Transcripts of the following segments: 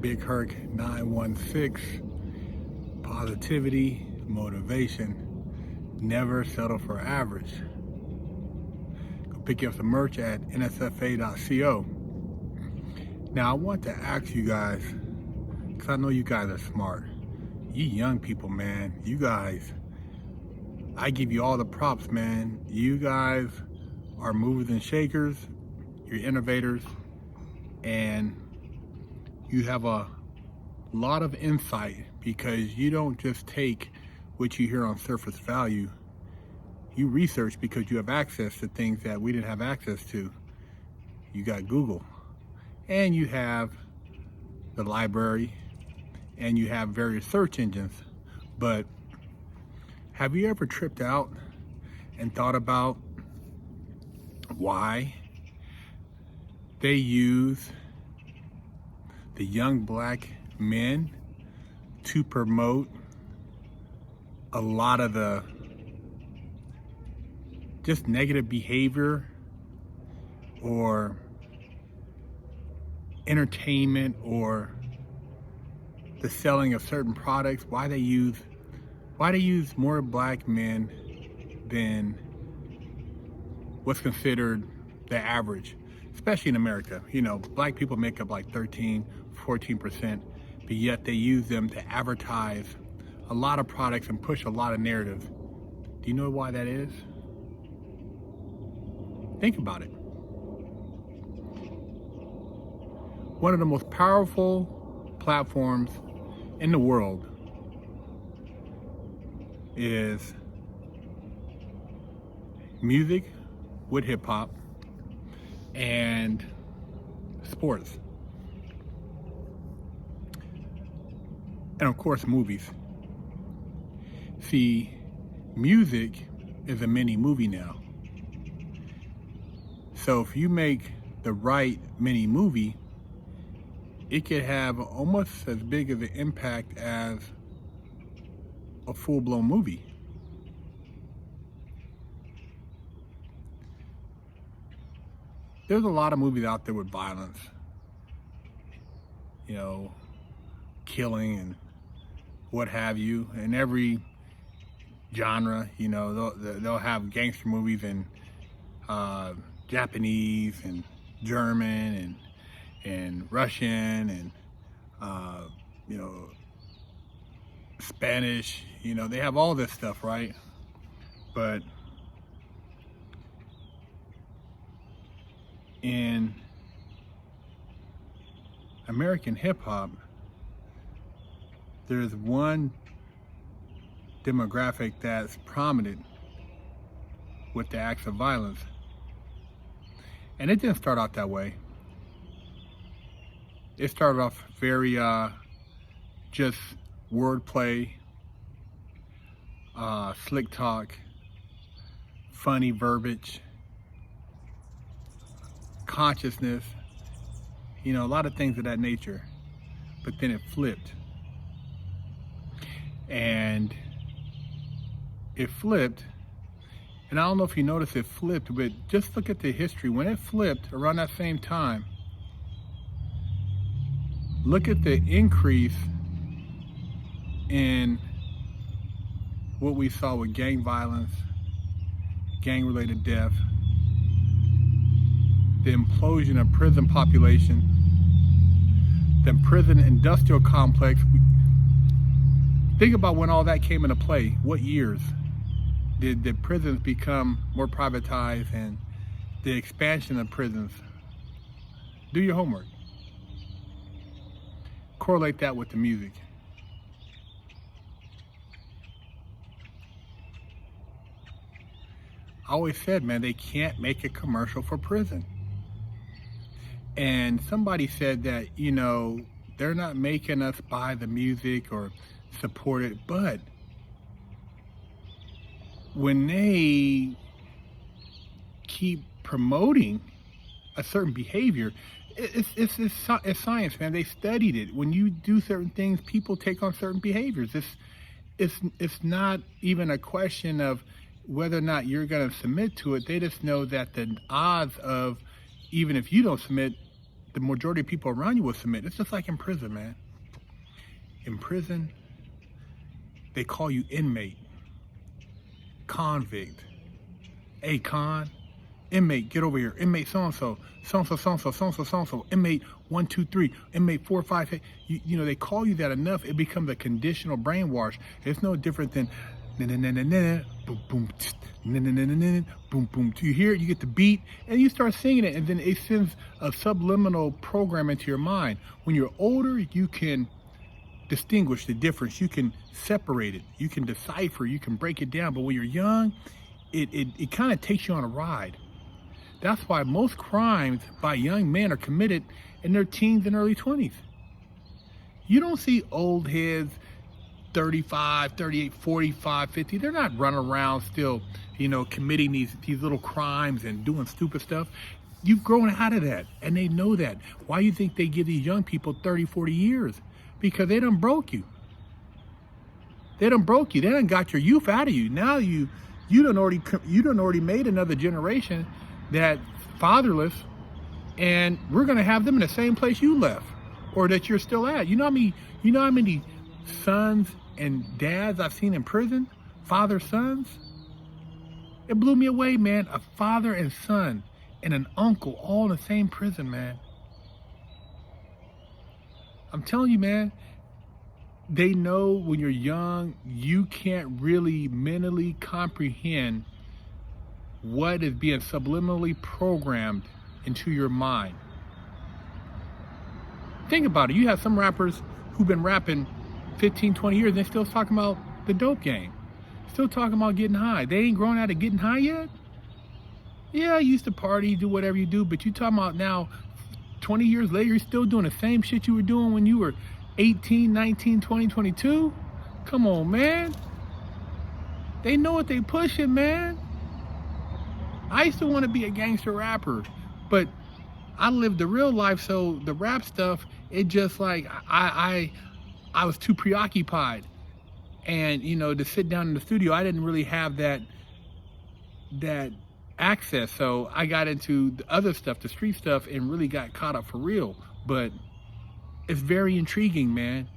Big Herc 916. Positivity, motivation, never settle for average. Go pick up some merch at nsfa.co. Now I want to ask you guys, because I know you guys are smart. You young people, man, you guys, I give you all the props, man. You guys are movers and shakers, you're innovators, and you have a lot of insight because you don't just take what you hear on surface value. You research because you have access to things that we didn't have access to. You got Google, and you have the library, and you have various search engines. But have you ever tripped out and thought about why they use the young black men to promote a lot of the just negative behavior or entertainment or the selling of certain products? Why they use more black men than what's considered the average, especially in America. You know, black people make up like 13-14%, but yet they use them to advertise a lot of products and push a lot of narrative. Do you know why that is? Think about it. One of the most powerful platforms in the world is music with hip hop and sports. And of course, movies. See, music is a mini movie now. So if you make the right mini movie, it could have almost as big of an impact as a full-blown movie. There's a lot of movies out there with violence, you know, killing and what have you, in every genre. You know, they'll have gangster movies and Japanese and German and Russian and you know, Spanish. You know, they have all this stuff, right? But in American hip hop, there's one demographic that's prominent with the acts of violence. And it didn't start out that way. It started off very just wordplay, slick talk, funny verbiage, consciousness, you know, a lot of things of that nature. But then it flipped. And it flipped, and I don't know if you noticed it flipped, but just look at the history. When it flipped around that same time, look at the increase in what we saw with gang violence, gang-related death, the implosion of prison population, the prison industrial complex. Think about when all that came into play. What years did the prisons become more privatized and the expansion of prisons? Do your homework. Correlate that with the music. I always said, man, they can't make a commercial for prison. And somebody said that, you know, they're not making us buy the music or support it, but when they keep promoting a certain behavior, it's science, man. They studied it. When you do certain things, people take on certain behaviors. It's not even a question of whether or not you're going to submit to it. They just know that the odds of, even if you don't submit, the majority of people around you will submit. It's just like in prison, man. In prison, they call you inmate, convict. Hey, con, inmate, get over here. Inmate so-and-so, so-and-so, so-and-so, so-and-so, so-and-so, inmate 1, 2, 3, inmate 4, 5, 6. You know, they call you that enough, it becomes a conditional brainwash. It's no different than na-na-na-na-na, boom, boom, na-na-na-na-na, boom, boom. You hear it, you get the beat, and you start singing it, and then it sends a subliminal program into your mind. When you're older, you can distinguish the difference. You can separate it. You can decipher. You can break it down. But when you're young, it kind of takes you on a ride. That's why most crimes by young men are committed in their teens and early 20s. You don't see old heads, 35, 38, 45, 50. They're not running around still, you know, committing these little crimes and doing stupid stuff. You've grown out of that, and they know that. Why do you think they give these young people 30, 40 years? Because they done broke you. They done broke you. They done got your youth out of you. Now you done already made another generation that's fatherless, and we're gonna have them in the same place you left, or that you're still at. You know how many sons and dads I've seen in prison? Father, sons? It blew me away, man. A father and son and an uncle all in the same prison, man. I'm telling you, man, they know when you're young, you can't really mentally comprehend what is being subliminally programmed into your mind. Think about it. You have some rappers who've been rapping 15, 20 years and they're still talking about the dope game. Still talking about getting high. They ain't grown out of getting high yet? Yeah, you used to party, do whatever you do, but you talking about now, 20 years later, you're still doing the same shit you were doing when you were 18, 19, 20, 22? Come on, man. They know what they pushing, man. I used to want to be a gangster rapper, but I lived the real life, so the rap stuff, it just like, I was too preoccupied. And, you know, to sit down in the studio, I didn't really have that access. So I got into the other stuff, the street stuff, and really got caught up for real. But it's very intriguing, man.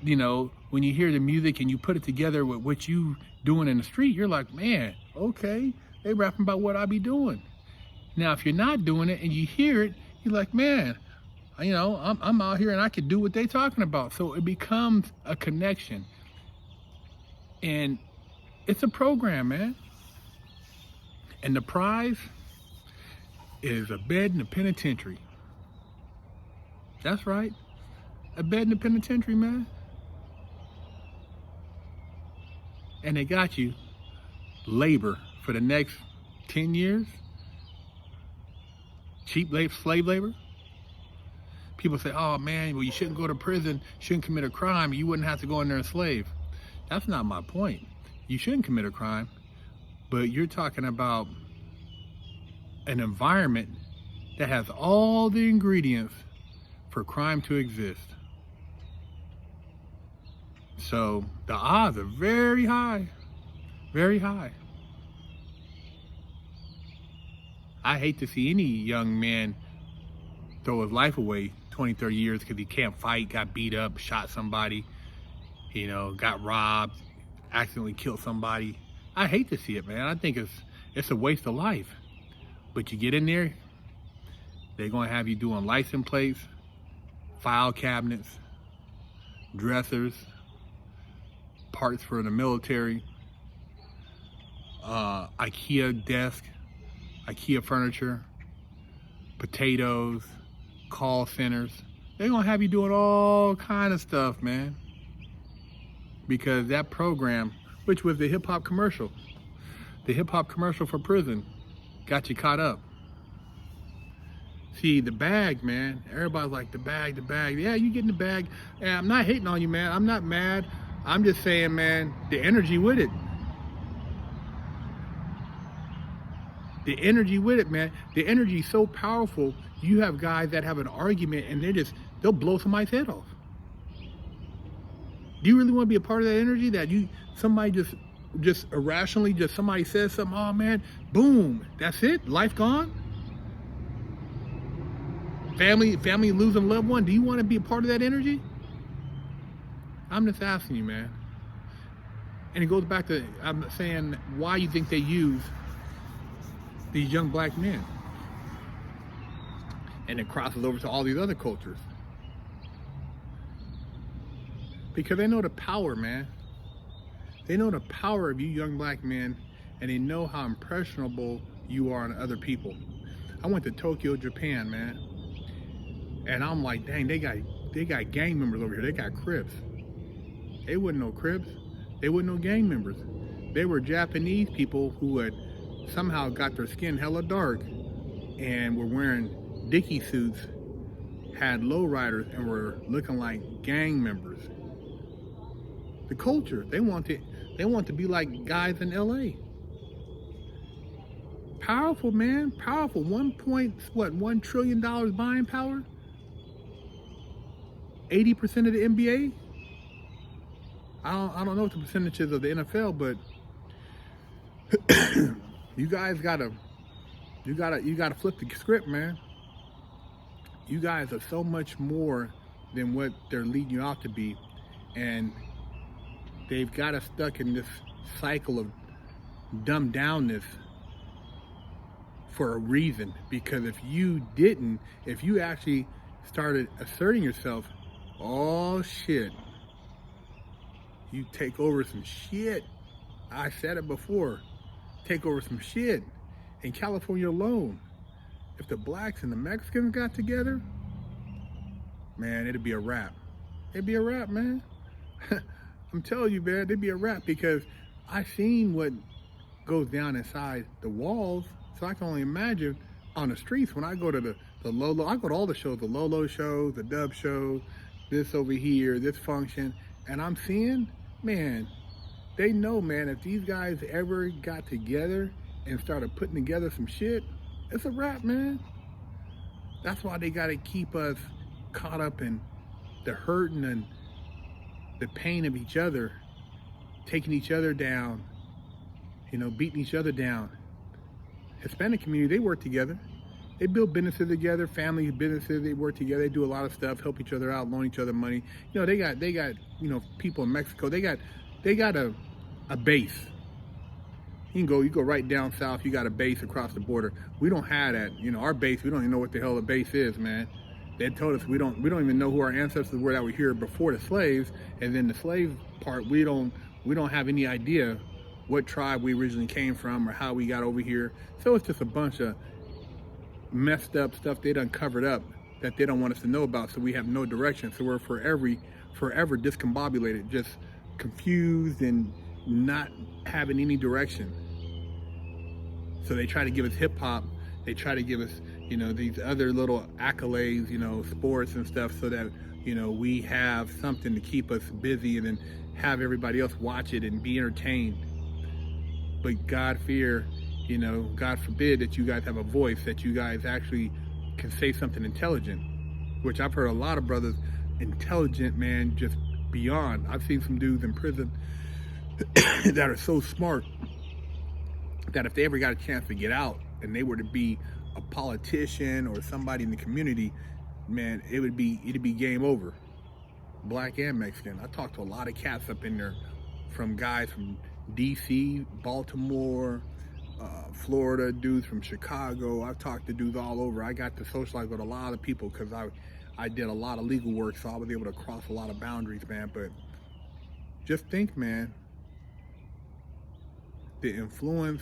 You know, when you hear the music and you put it together with what you doing in the street, you're like, man, okay, they rapping about what I be doing. Now, if you're not doing it and you hear it, you're like, man, you know, I'm out here and I can do what they talking about. So it becomes a connection. And it's a program, man. And the prize is a bed in the penitentiary. That's right. A bed in the penitentiary, man. And they got you labor for the next 10 years. Cheap labor, slave labor. People say, oh man, well, you shouldn't go to prison, shouldn't commit a crime, you wouldn't have to go in there and slave. That's not my point. You shouldn't commit a crime, but you're talking about an environment that has all the ingredients for crime to exist. So the odds are very high, very high. I hate to see any young man throw his life away 20, 30 years because he can't fight, got beat up, shot somebody, you know, got robbed, accidentally killed somebody. I hate to see it, man. I think it's a waste of life. But you get in there, they're gonna have you doing license plates, file cabinets, dressers, parts for the military, IKEA desk, IKEA furniture, potatoes, call centers. They're gonna have you doing all kind of stuff, man. Because that program, which was the hip hop commercial for prison, got you caught up. See, the bag, man, everybody's like, the bag. Yeah, you getting the bag. And I'm not hating on you, man. I'm not mad. I'm just saying, man, the energy with it. The energy with it, man. The energy is so powerful. You have guys that have an argument and they'll blow somebody's head off. Do you really want to be a part of that energy that somebody just irrationally, somebody says something, oh man, boom, that's it, life gone? Family losing a loved one. Do you want to be a part of that energy? I'm just asking you, man. And it goes back to, I'm saying, why you think they use these young black men. And it crosses over to all these other cultures. Because they know the power, man. They know the power of you young black men, and they know how impressionable you are on other people. I went to Tokyo, Japan, man. And I'm like, dang, they got gang members over here. They got Crips. They wasn't no Crips. They wasn't no gang members. They were Japanese people who had somehow got their skin hella dark and were wearing dicky suits, had lowriders, and were looking like gang members. The culture, they want to be like guys in LA. Powerful, man, powerful. $1 trillion buying power. 80% of the NBA. I don't know what the percentages of the NFL, but you guys gotta flip the script, man. You guys are so much more than what they're leading you out to be, and they've got us stuck in this cycle of dumbed downness for a reason. Because if you actually started asserting yourself, oh shit, you take over some shit. I said it before, take over some shit. In California alone, if the blacks and the Mexicans got together, man, it'd be a wrap. It'd be a wrap, man. I'm telling you, man, it'd be a wrap, because I've seen what goes down inside the walls, so I can only imagine on the streets. When I go to the Lolo, I go to all the shows, the Lolo shows, the Dub shows, this over here, this function, and I'm seeing, man, they know, man, if these guys ever got together and started putting together some shit, it's a wrap, man. That's why they gotta keep us caught up in the hurting and the pain of each other, taking each other down, beating each other down. Hispanic community, they work together. They build businesses together, family businesses, they work together, they do a lot of stuff, help each other out, loan each other money. They got people in Mexico, they got a base. You go right down south, you got a base across the border. We don't have that. Our base, we don't even know what the hell a base is, man. They told us we don't even know who our ancestors were that were here before the slaves, and then the slave part, we don't have any idea what tribe we originally came from or how we got over here. So it's just a bunch of messed up stuff they done covered up that they don't want us to know about, so we have no direction. So we're forever discombobulated, just confused and not having any direction. So they try to give us hip hop, they try to give us, these other little accolades, sports and stuff, so that, we have something to keep us busy and then have everybody else watch it and be entertained. But God forbid that you guys have a voice, that you guys actually can say something intelligent, which I've heard a lot of brothers intelligent, man, just beyond. I've seen some dudes in prison that are so smart that if they ever got a chance to get out and they were to be a politician or somebody in the community, man, it'd be game over. Black and Mexican. I talked to a lot of cats up in there, from guys from DC, Baltimore, Florida, dudes from Chicago. I've talked to dudes all over. I got to socialize with a lot of people because I did a lot of legal work, so I was able to cross a lot of boundaries, man. But just think, man, the influence,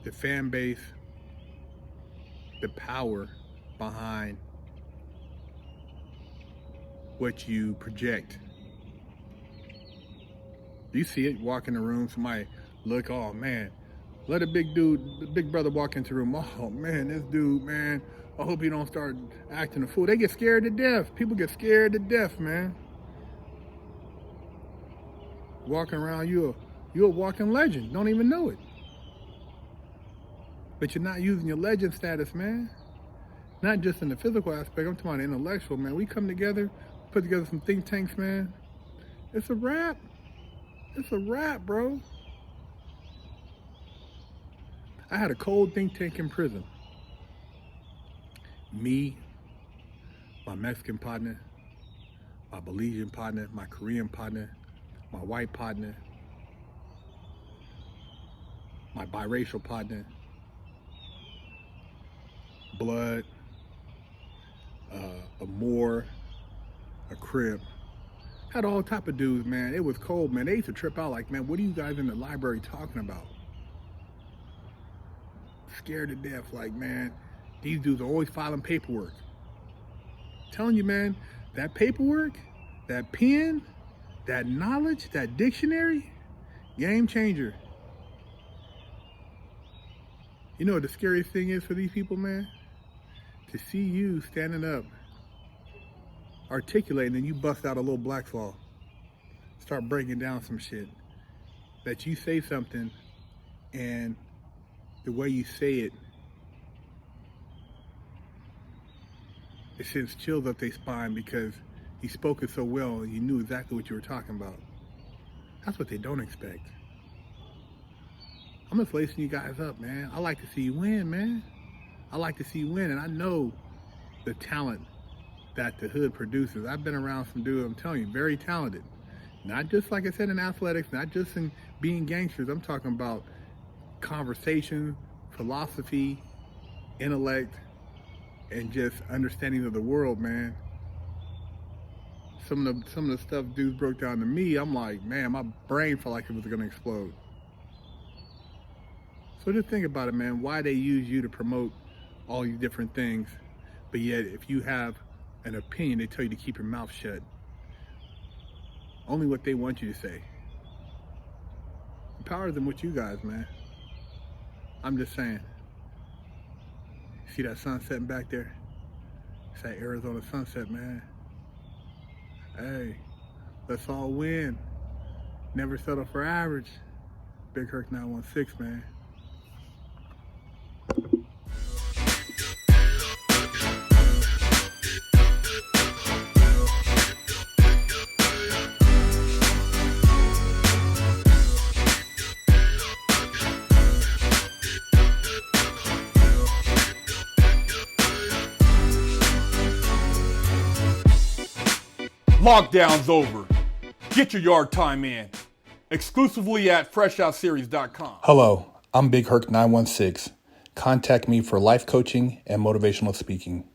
the fan base, the power behind what you project. You see it, walk in the room, somebody look, oh man, let a big brother walk into the room. Oh man, this dude, man, I hope he don't start acting a fool. They get scared to death. People get scared to death, man. Walking around, you're a walking legend. Don't even know it. But you're not using your legend status, man. Not just in the physical aspect, I'm talking about the intellectual, man. We come together, put together some think tanks, man. It's a wrap. It's a wrap, bro. I had a cold think tank in prison. Me, my Mexican partner, my Belizean partner, my Korean partner, my white partner, my biracial partner, blood, a Moor, a Crip. Had all type of dudes, man. It was cold, man. They used to trip out like, man, what are you guys in the library talking about? Scared to death, like, man, these dudes are always filing paperwork. Telling you, man, that paperwork, that pen, that knowledge, that dictionary, game changer. You know what the scariest thing is for these people, man? To see you standing up, articulating, and you bust out a little black law. Start breaking down some shit. That you say something, and the way you say it, it sends chills up their spine because you spoke it so well and you knew exactly what you were talking about. That's what they don't expect. I'm just lacing you guys up, man. I like to see you win, man. I like to see you win, and I know the talent that the hood produces. I've been around some dudes, I'm telling you, very talented. Not just, like I said, in athletics, not just in being gangsters. I'm talking about conversation, philosophy, intellect, and just understanding of the world, man. Some of the stuff dudes broke down to me, I'm like, man, my brain felt like it was gonna explode. So just think about it, man. Why they use you to promote all these different things, but yet if you have an opinion, they tell you to keep your mouth shut. Only what they want you to say. Empower them with you guys, man. I'm just saying. See that sun setting back there? It's that Arizona sunset, man. Hey, let's all win. Never settle for average. Big Herc 916, man. Lockdown's over. Get your yard time in. Exclusively at FreshOutSeries.com. Hello, I'm Big Herc 916. Contact me for life coaching and motivational speaking.